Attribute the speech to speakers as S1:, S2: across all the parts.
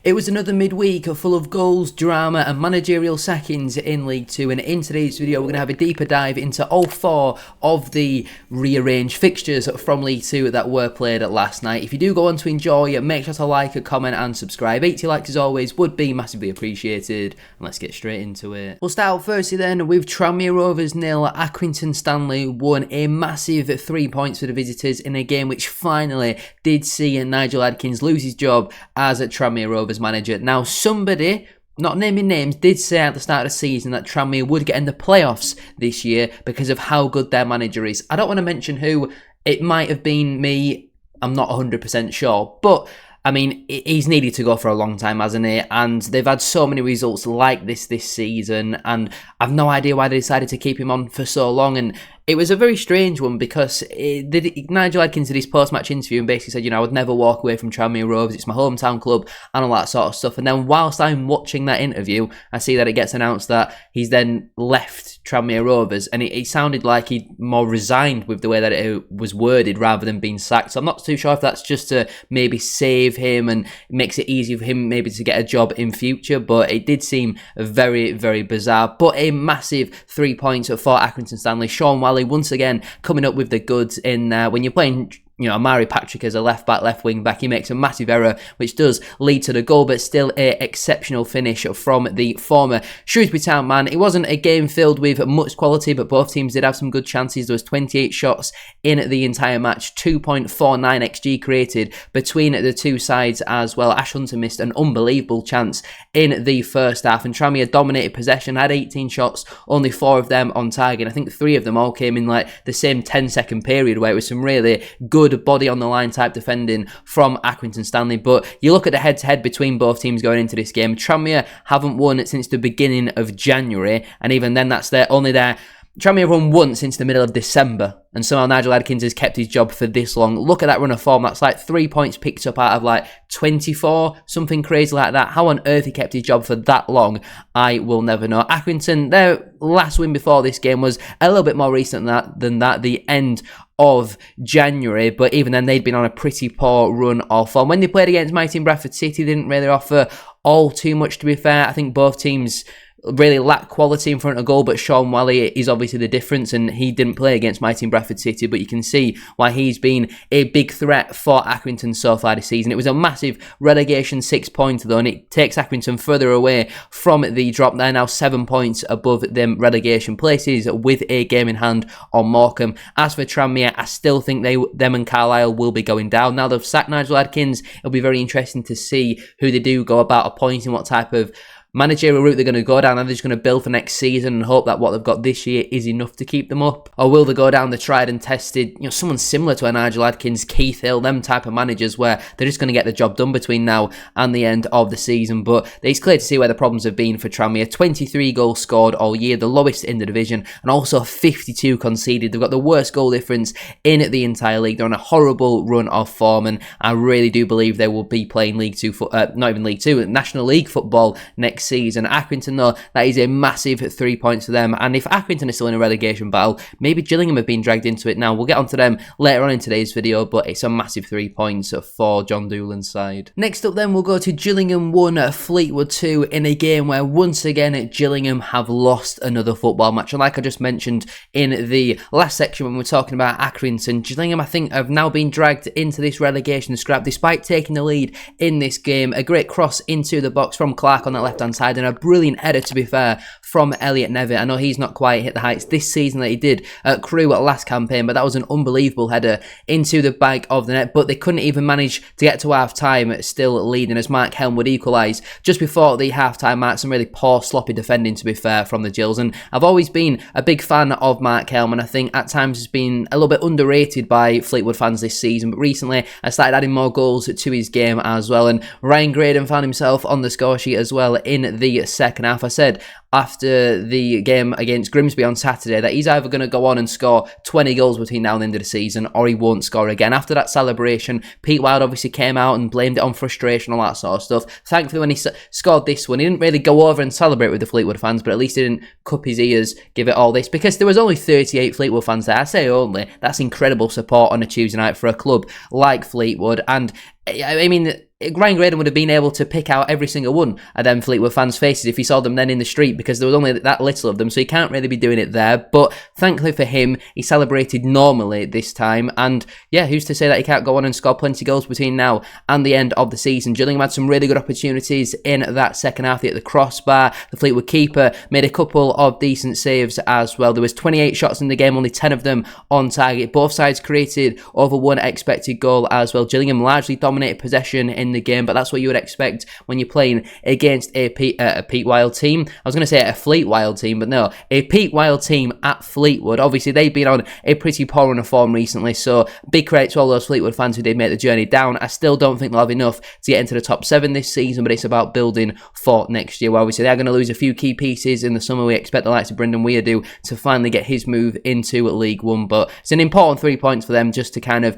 S1: It was another midweek full of goals, drama and managerial sackings in League 2, and in today's video we're going to have a deeper dive into all four of the rearranged fixtures from League 2 that were played last night. If you do go on to enjoy, make sure to like, comment and subscribe. 80 likes as always would be massively appreciated, and let's get straight into it. We'll start out firstly then with Tranmere Rovers 0, Accrington Stanley 1, a massive 3 points for the visitors in a game which finally did see Nigel Adkins lose his job as a Tranmere Rovers manager. Now, somebody, not naming names, did say at the start of the season that Tranmere would get in the playoffs this year because of how good their manager is. I don't want to mention who. It might have been me. I'm not 100% sure. But, I mean, he's needed to go for a long time, hasn't he? And they've had so many results like this season. And I've no idea why they decided to keep him on for so long. And it was a very strange one because Nigel Adkins did his post-match interview and basically said, I would never walk away from Tranmere Rovers. It's my hometown club and all that sort of stuff. And then whilst I'm watching that interview, I see that it gets announced that he's then left Tranmere Rovers. And it sounded like he more resigned with the way that it was worded rather than being sacked. So I'm not too sure if that's just to maybe save him and makes it easier for him maybe to get a job in future. But it did seem very, very bizarre. But a massive 3 points for Accrington Stanley. Sean Wally once again coming up with the goods in when you're playing Amari Patrick as a left wing back. He makes a massive error which does lead to the goal, but still a exceptional finish from the former Shrewsbury Town man. It wasn't a game filled with much quality, but both teams did have some good chances. There was 28 shots in the entire match, 2.49 XG created between the two sides as well. Ash Hunter missed an unbelievable chance in the first half, and Tranmere dominated possession, had 18 shots, only 4 of them on target. I think 3 of them all came in like the same 10-second period where it was some really good body on the line type defending from Accrington Stanley. But you look at the head-to-head between both teams going into this game. Tranmere haven't won since the beginning of January, and even then that's only their Tranmere won once since the middle of December, and somehow Nigel Adkins has kept his job for this long. Look at that run of form. That's like 3 points picked up out of like 24, something crazy like that. How on earth he kept his job for that long, I will never know. Accrington, their last win before this game was a little bit more recent than that, the end of January, but even then they'd been on a pretty poor run of form. When they played against my team Bradford City, they didn't really offer all too much, to be fair. I think both teams really lack quality in front of goal, but Sean Wally is obviously the difference, and he didn't play against my team Bradford City, but you can see why he's been a big threat for Accrington so far this season. It was a massive relegation 6-pointer though, and it takes Accrington further away from the drop. They're now 7 points above them relegation places with a game in hand on Morecambe. As for Tranmere, I still think them and Carlisle will be going down. Now they've sacked Nigel Adkins, it'll be very interesting to see who they do go about appointing, what type of managerial route they're going to go down. Are they just going to build for next season and hope that what they've got this year is enough to keep them up? Or will they go down the tried and tested, someone similar to a Nigel Adkins, Keith Hill, them type of managers where they're just going to get the job done between now and the end of the season? But it's clear to see where the problems have been for Tranmere. 23 goals scored all year, the lowest in the division, and also 52 conceded. They've got the worst goal difference in the entire league. They're on a horrible run of form, and I really do believe they will be playing League 2, not even League 2, National League football next season. Accrington, though, that is a massive 3 points for them, and if Accrington is still in a relegation battle, maybe Gillingham have been dragged into it now. We'll get onto them later on in today's video, but it's a massive 3 points for John Doolan's side. Next up then, we'll go to Gillingham 1, Fleetwood 2, in a game where once again Gillingham have lost another football match. And like I just mentioned in the last section when we're talking about Accrington, Gillingham I think have now been dragged into this relegation scrap despite taking the lead in this game. A great cross into the box from Clark on the left hand side, and a brilliant header, to be fair, from Elliot Nevitt. I know he's not quite hit the heights this season that he did at Crewe at last campaign, but that was an unbelievable header into the back of the net. But they couldn't even manage to get to half time, still leading, as Mark Helm would equalise just before the half time mark. Some really poor, sloppy defending, to be fair, from the Gills. And I've always been a big fan of Mark Helm, and I think at times has been a little bit underrated by Fleetwood fans this season. But recently, I started adding more goals to his game as well. And Ryan Graydon found himself on the score sheet as well in the second half. I said after the game against Grimsby on Saturday that he's either going to go on and score 20 goals between now and the end of the season, or he won't score again. After that celebration, Pete Wild obviously came out and blamed it on frustration, all that sort of stuff. Thankfully, when he scored this one, he didn't really go over and celebrate with the Fleetwood fans, but at least he didn't cup his ears, give it all this, because there was only 38 Fleetwood fans there. I say only, that's incredible support on a Tuesday night for a club like Fleetwood. And I mean, Ryan Graydon would have been able to pick out every single one of them Fleetwood fans' faces if he saw them then in the street, because there was only that little of them, so he can't really be doing it there. But thankfully for him, he celebrated normally this time, and yeah, who's to say that he can't go on and score plenty of goals between now and the end of the season. Gillingham had some really good opportunities in that second half. They hit the crossbar, the Fleetwood keeper made a couple of decent saves as well. There was 28 shots in the game, only 10 of them on target. Both sides created over one expected goal as well. Gillingham largely dominated possession in the game, but that's what you would expect when you're playing against a Pete Wild team. I was going to say a Fleet Wild team, but no, a Pete Wild team at Fleetwood. Obviously, they've been on a pretty poor run of form recently, so big credit to all those Fleetwood fans who did make the journey down. I still don't think they'll have enough to get into the top 7 this season, but it's about building for next year. Well, obviously, they're going to lose a few key pieces in the summer. We expect the likes of Brendan Weirdo to finally get his move into League One, but it's an important 3 points for them just to kind of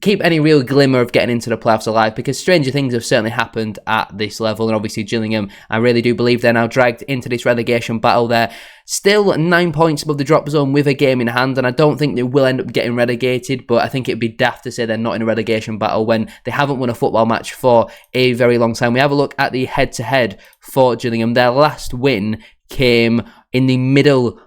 S1: keep any real glimmer of getting into the playoffs alive, because stranger things have certainly happened at this level. And obviously Gillingham, I really do believe they're now dragged into this relegation battle. They're still 9 points above the drop zone with a game in hand, and I don't think they will end up getting relegated, but I think it'd be daft to say they're not in a relegation battle when they haven't won a football match for a very long time. We have a look at the head-to-head for Gillingham. Their last win came in the middle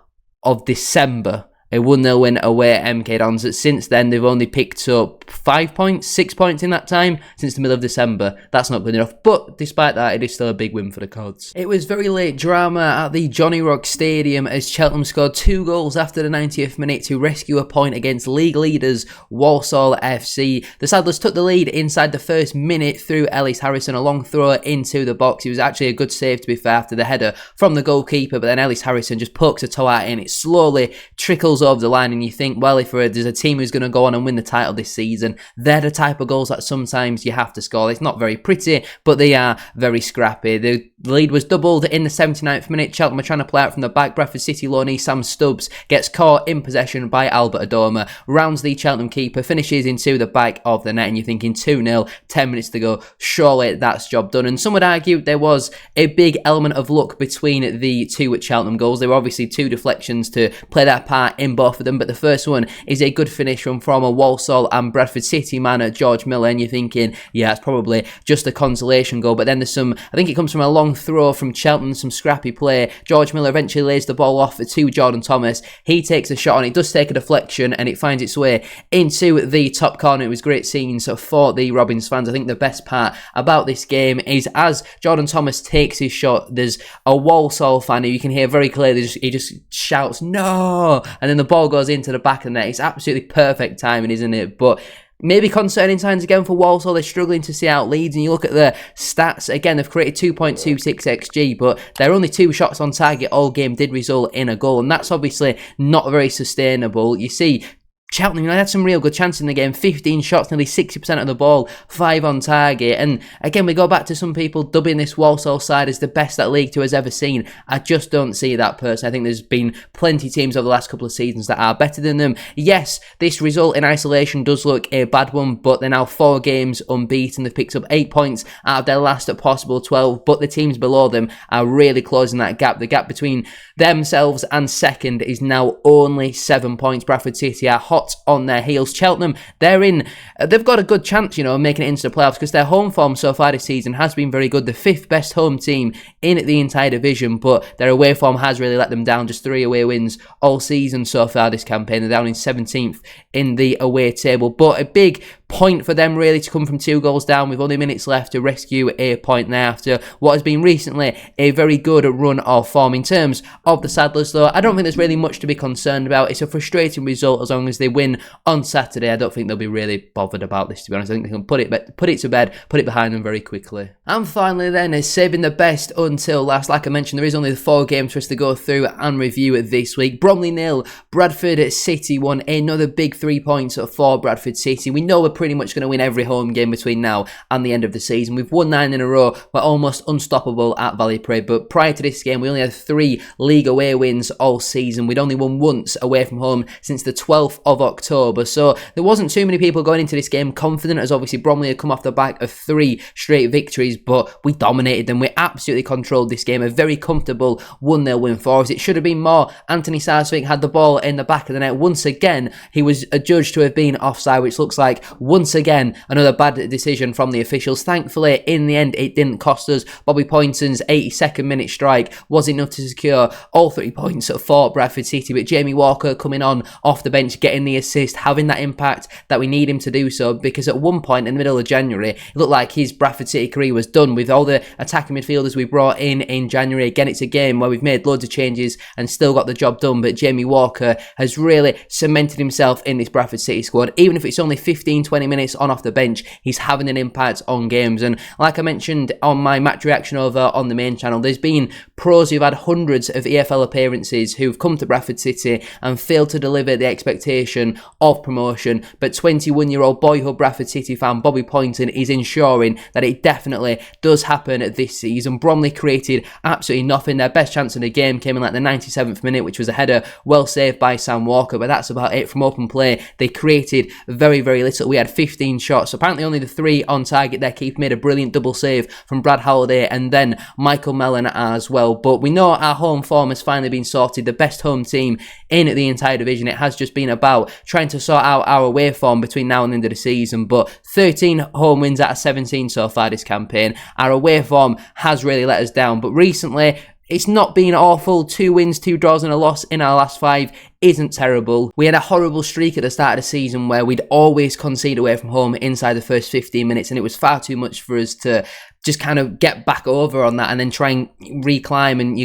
S1: of December, a 1-0 win away at MK Dons. Since then, they've only picked up 5 points, 6 points in that time, since the middle of December. That's not good enough, but despite that, it is still a big win for the Cods. It was very late drama at the Johnny Rock Stadium as Cheltenham scored 2 goals after the 90th minute to rescue a point against league leaders Walsall FC. The Saddlers took the lead inside the first minute through Ellis Harrison, a long throw into the box. It was actually a good save, to be fair, after the header from the goalkeeper, but then Ellis Harrison just pokes a toe out and it slowly trickles over the line, and you think, well, if there's a team who's going to go on and win the title this season, they're the type of goals that sometimes you have to score. It's not very pretty, but they are very scrappy. The lead was doubled in the 79th minute. Cheltenham are trying to play out from the back. Bradford City loanee Sam Stubbs gets caught in possession by Albert Adoma, rounds the Cheltenham keeper, finishes into the back of the net, and you're thinking 2-0, 10 minutes to go, surely that's job done. And some would argue there was a big element of luck between the two at Cheltenham goals. There were obviously 2 deflections to play their part in both of them, but the first one is a good finish from former Walsall and Bradford City man George Miller, and you're thinking, yeah, it's probably just a consolation goal. But then there's some, I think it comes from a long throw from Cheltenham, some scrappy play. George Miller eventually lays the ball off to Jordan Thomas. He takes a shot, and it does take a deflection, and it finds its way into the top corner. It was great scenes for the Robins fans. I think the best part about this game is as Jordan Thomas takes his shot, there's a Walsall fan who you can hear very clearly, he just shouts, no! And then the ball goes into the back of the net. It's absolutely perfect timing, isn't it? But maybe concerning times again for Walsall. They're struggling to see out leads, and you look at the stats again, they've created 2.26 XG, but their only 2 shots on target all game did result in a goal, and that's obviously not very sustainable. You see Cheltenham, they had some real good chances in the game. 15 shots, nearly 60% of the ball, 5 on target. And again, we go back to some people dubbing this Walsall side as the best that League Two has ever seen. I just don't see that person. I think there's been plenty of teams over the last couple of seasons that are better than them. Yes, this result in isolation does look a bad one, but they're now 4 games unbeaten. They've picked up 8 points out of their last possible 12, but the teams below them are really closing that gap. The gap between themselves and second is now only 7 points. Bradford City are hot on their heels. Cheltenham, they've got a good chance, making it into the playoffs because their home form so far this season has been very good. The 5th best home team in the entire division, but their away form has really let them down. Just 3 away wins all season so far this campaign. They're down in 17th in the away table, but a big point for them really to come from 2 goals down with only minutes left to rescue a point there after what has been recently a very good run of form. In terms of the Saddlers though, I don't think there's really much to be concerned about. It's a frustrating result as long as they win on Saturday. I don't think they'll be really bothered about this, to be honest. I think they can put it to bed, put it behind them very quickly. And finally then, is saving the best until last. Like I mentioned, there is only 4 games for us to go through and review this week. Bromley 0, Bradford City 1. Another big 3 points for Bradford City. We know we're pretty much going to win every home game between now and the end of the season. We've won 9 in a row. We're almost unstoppable at Valley Parade, but prior to this game, we only had 3 league away wins all season. We'd only won once away from home since the 12th of October, so there wasn't too many people going into this game confident, as obviously Bromley had come off the back of 3 straight victories, but we dominated them. We absolutely controlled this game. A very comfortable 1-0 win for us. It should have been more. Anthony Sarsfield had the ball in the back of the net. Once again, he was adjudged to have been offside, which looks like once again, another bad decision from the officials. Thankfully, in the end, it didn't cost us. Bobby Poynton's 82nd minute strike was enough to secure all 3 points for Bradford City, but Jamie Walker coming on off the bench, getting the assist, having that impact that we need him to do so, because at one point in the middle of January, it looked like his Bradford City career was done with all the attacking midfielders we brought in January. Again, it's a game where we've made loads of changes and still got the job done, but Jamie Walker has really cemented himself in this Bradford City squad. Even if it's only 15-20 minutes on off the bench, he's having an impact on games. And like I mentioned on my match reaction over on the main channel, there's been pros who've had hundreds of EFL appearances who've come to Bradford City and failed to deliver the expectation of promotion, but 21-year-old boyhood Bradford City fan Bobby Poynton is ensuring that it definitely does happen this season. Bromley created absolutely nothing. Their best chance in the game came in like the 97th minute, which was a header well saved by Sam Walker, but that's about it from open play. They created very, very little. We had 15 shots, apparently only the 3 on target. Their keeper made a brilliant double save from Brad Halliday and then Michael Mellon as well. But we know our home form has finally been sorted. The best home team in the entire division. It has just been about trying to sort out our away form between now and the end of the season, but 13 home wins out of 17 so far this campaign. Our away form has really let us down, but recently it's not been awful. 2 wins, 2 draws and a loss in our last 5 isn't terrible. We had a horrible streak at the start of the season where we'd always concede away from home inside the first 15 minutes, and it was far too much for us to just kind of get back over on that and then try and reclimb, and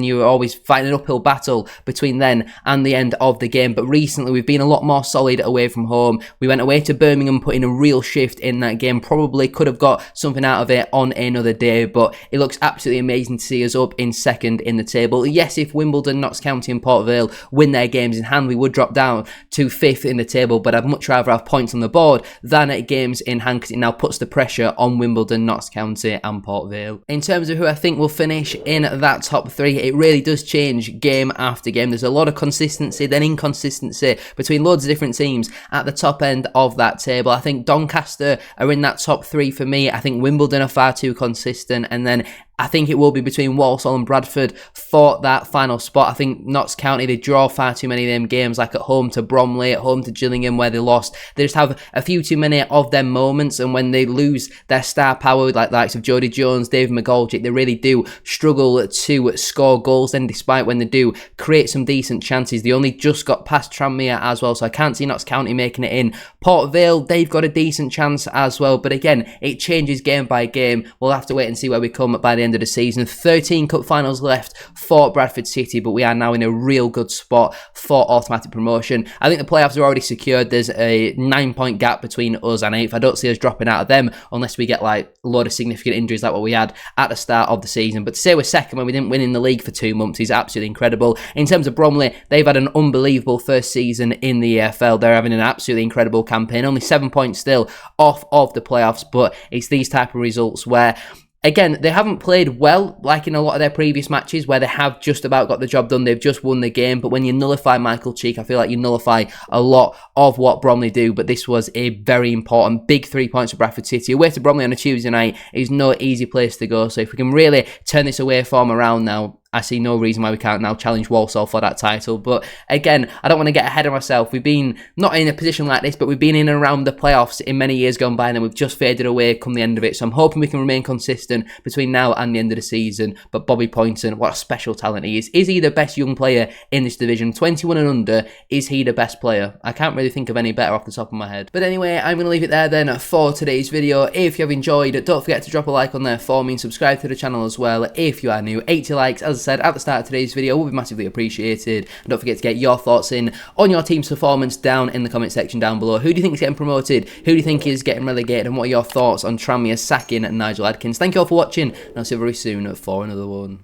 S1: you're always fighting an uphill battle between then and the end of the game. But recently we've been a lot more solid away from home. We went away to Birmingham, put in a real shift in that game. Probably could have got something out of it on another day, but it looks absolutely amazing to see us up in second in the table. Yes, if Wimbledon, Notts County and Port Vale win their games in hand, we would drop down to 5th in the table, but I'd much rather have points on the board than at games in hand, because it now puts the pressure on Wimbledon, Notts County and Port Vale. In terms of who I think will finish in that top 3, it really does change game after game. There's a lot of consistency, then inconsistency between loads of different teams at the top end of that table. I think Doncaster are in that top 3 for me. I think Wimbledon are far too consistent, and then I think it will be between Walsall and Bradford for that final spot. I think Notts County, they draw far too many of them games, like at home to Bromley, at home to Gillingham where they lost. They just have a few too many of them moments, and when they lose their star power, like the likes of Jody Jones, David McGoldrick, they really do struggle to score goals. Then despite when they do create some decent chances, they only just got past Tranmere as well, so I can't see Notts County making it in. Port Vale, they've got a decent chance as well, but again, it changes game by game. We'll have to wait and see where we come by the end of the season. 13 cup finals left for Bradford City, but we are now in a real good spot for automatic promotion. I think the playoffs are already secured. There's a 9-point gap between us and 8th. I don't see us dropping out of them unless we get like a lot of significant injuries like what we had at the start of the season. But to say we're second when we didn't win in the league for 2 months is absolutely incredible. In terms of Bromley, they've had an unbelievable first season in the EFL. They're having an absolutely incredible campaign. Only 7 points still off of the playoffs, but it's these type of results where, again, they haven't played well like in a lot of their previous matches where they have just about got the job done. They've just won the game. But when you nullify Michael Cheek, I feel like you nullify a lot of what Bromley do. But this was a very important big 3 points for Bradford City. Away to Bromley on a Tuesday night is no easy place to go. So if we can really turn this away form around now, I see no reason why we can't now challenge Walsall for that title. But again, I don't want to get ahead of myself. We've been not in a position like this, but we've been in and around the playoffs in many years gone by, and then we've just faded away come the end of it. So I'm hoping we can remain consistent between now and the end of the season. But Bobby Poynton, what a special talent he is. Is he the best young player in this division? 21 and under, is he the best player? I can't really think of any better off the top of my head. But anyway, I'm going to leave it there then for today's video. If you have enjoyed, don't forget to drop a like on there for me and subscribe to the channel as well if you are new. 80 likes, as I said at the start of today's video, will be massively appreciated. And don't forget to get your thoughts in on your team's performance down in the comment section down below. Who do you think is getting promoted? Who do you think is getting relegated? And what are your thoughts on Tranmere sacking Nigel Adkins? Thank you all for watching, and I'll see you very soon for another one.